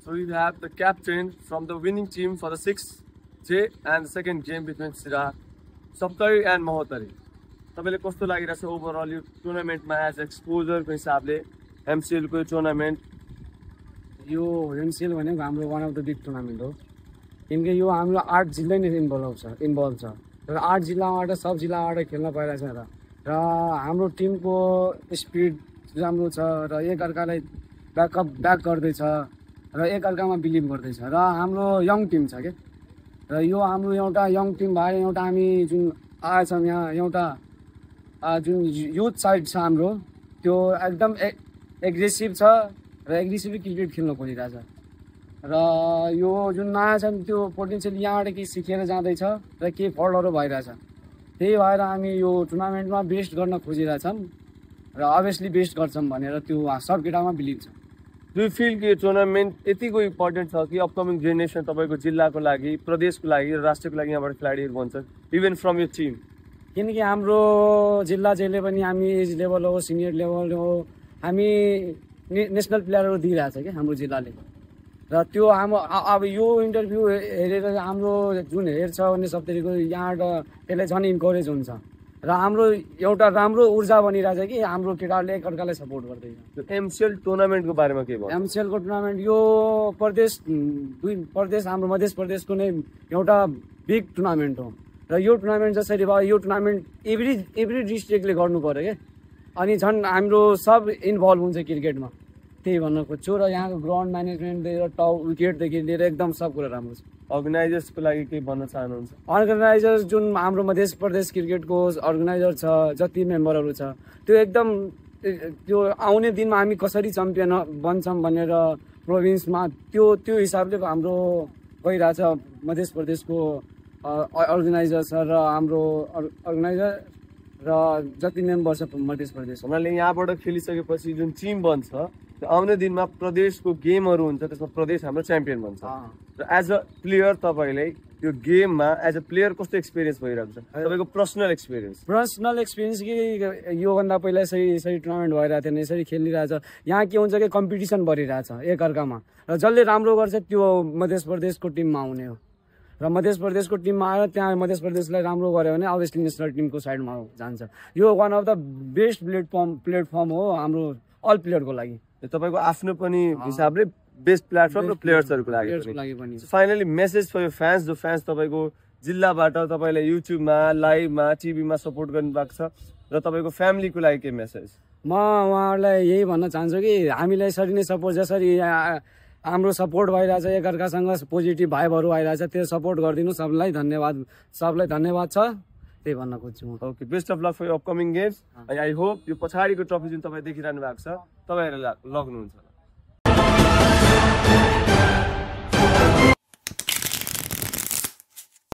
So we have the captain from the winning team for the 6J and the second game between Siraj, Saptari and Mahotari. तपाईँले कस्तो लागिरहेछ overall यो टुर्नामेन्टमा as एक्सपोजरको हिसाबले MCL को tournament? यो MCL भनेको हाम्रो one of the big tournament हो, किनकि यो हाम्रो 8 जिल्ला नै इन्भल्भ छ र 8 जिल्लाबाट सब जिल्लाबाट खेल्न पाइरहेछ र हाम्रो टिमको स्पिड राम्रो छ र एकअर्कालाई ब्याक गर्दैछ र एकअर्कामा बिलिभ गर्दैछ र हाम्रो यङ टिम छ के र यो हाम्रो एउटा यङ टिम भएर एउटा हामी जुन आएछौँ यहाँ एउटा जुन युथ साइड छ हाम्रो त्यो एकदम एग्रेसिभ छ र एग्रेसिभली क्रिकेट खेल्न खोजिरहेछ र यो जुन नयाँ छ त्यो पोटेन्सियल यहाँबाट केही सिकेर जाँदैछ र केही फल्टहरू भइरहेछ, त्यही भएर हामी यो टुर्नामेन्टमा बेस्ट गर्न खोजिरहेछौँ र अभियसली बेस्ट गर्छौँ भनेर त्यो सब केटामा बिलिभ छ। डु यु फिल कि टुर्नामेन्ट यतिको इम्पोर्टेन्ट छ कि अपकमिङ जेनेरेसन तपाईँको जिल्लाको लागि, प्रदेशको लागि र राष्ट्रको लागि यहाँबाट खेलाडीहरू बन्छ इभन फ्रम यो टिम? किनकि हाम्रो जिल्ला जहिले पनि हामी एज लेभल हो, सिनियर लेभल हो, हामी नेसनल प्लेयरहरू दिइरहेछ कि हाम्रो जिल्लाले र त्यो हाम्रो अब यो इन्टरभ्यू हेरेर हाम्रो जुन हेर्छ भने सप्तरीको यहाँबाट त्यसले झन् इन्करेज हुन्छ र हाम्रो एउटा राम्रो ऊर्जा बनिरहेछ कि हाम्रो केटाहरूले एकअर्कालाई सपोर्ट गर्दैछ। MCL टुर्नामेन्टको बारेमा के भन्नु? MCL को टुर्नामेन्ट यो प्रदेश हाम्रो मध्य प्रदेशको नै एउटा बिग टुर्नामेन्ट हो र यो टुर्नामेन्ट जसरी भयो यो टुर्नामेन्ट एभ्री डिस्ट्रिक्टले गर्नु पर्यो क्या, अनि झन् हाम्रो सब इन्भल्भ हुन्छ क्रिकेटमा, त्यही भन्न खोज्छु र यहाँको ग्राउन्ड म्यानेजमेन्टदेखि टप विकेटदेखि लिएर एकदम सब कुरा राम्रो छ। अर्गनाइजर्सको लागि केही भन्न चाहनुहुन्छ? अर्गनाइजर जुन हाम्रो मध्य प्रदेश क्रिकेटको अर्गनाइजर छ, जति मेम्बरहरू छ त्यो एकदम त्यो आउने दिनमा हामी कसरी च्याम्पियन बन्छौँ भनेर प्रोभिन्समा त्यो हिसाबले हाम्रो गइरहेछ मध्य प्रदेशको अर्गनाइजर छ र हाम्रो अर्गनाइजर र जति मेम्बर छ मध्य प्रदेश। उनीहरूले यहाँबाट खेलिसकेपछि जुन टिम बन्छ आउने दिनमा प्रदेशको गेमहरू हुन्छ, त्यसमा प्रदेश हाम्रो च्याम्पियन बन्छ र एज अ प्लेयर तपाईँले त्यो गेममा एज अ प्लेयर कस्तो एक्सपिरियन्स भइरहेको छ तपाईँको पर्सनल एक्सपिरियन्स? कि योभन्दा पहिला यसरी टुर्नामेन्ट भइरहेको थिएन, यसरी खेलिरहेछ। यहाँ के हुन्छ कि कम्पिटिसन बढिरहेछ एकअर्कामा र जसले राम्रो गर्छ त्यो मध्य प्रदेशको टिममा आउने हो र मध्य प्रदेशको टिममा आएर त्यहाँ मध्य प्रदेशलाई राम्रो गर्यो भने अभियसली नेसनल टिमको साइडमा जान्छ। यो one of the best platform हो हाम्रो अल प्लेयरको लागि। तपाईँको आफ्नो पनि हिसाबले बेस्ट प्लेटफर्म र प्लेयर्सहरूको लागि पनि। फाइनली मेसेज फर यो फ्यान्स, जो फ्यान्स तपाईँको जिल्लाबाट तपाईँलाई युट्युबमा, लाइभमा, टिभीमा सपोर्ट गर्नुभएको छ र तपाईँको फ्यामिलीको लागि के मेसेज? म उहाँहरूलाई यही भन्न चाहन्छु कि हामीलाई यसरी नै सपोर्ट, जसरी हाम्रो सपोर्ट भइरहेछ एकअर्कासँग पोजिटिभ भाइबहरू आइरहेछ, त्यो सपोर्ट गरिदिनु। सबलाई धन्यवाद छ, त्यही भन्न खोज्छु म। Okay, best of luck for upcoming games. I hope यो पछाडिको ट्रफी जुन तपाईँ देखिरहनु भएको छ तपाईँहरूले लग्नुहुन्छ।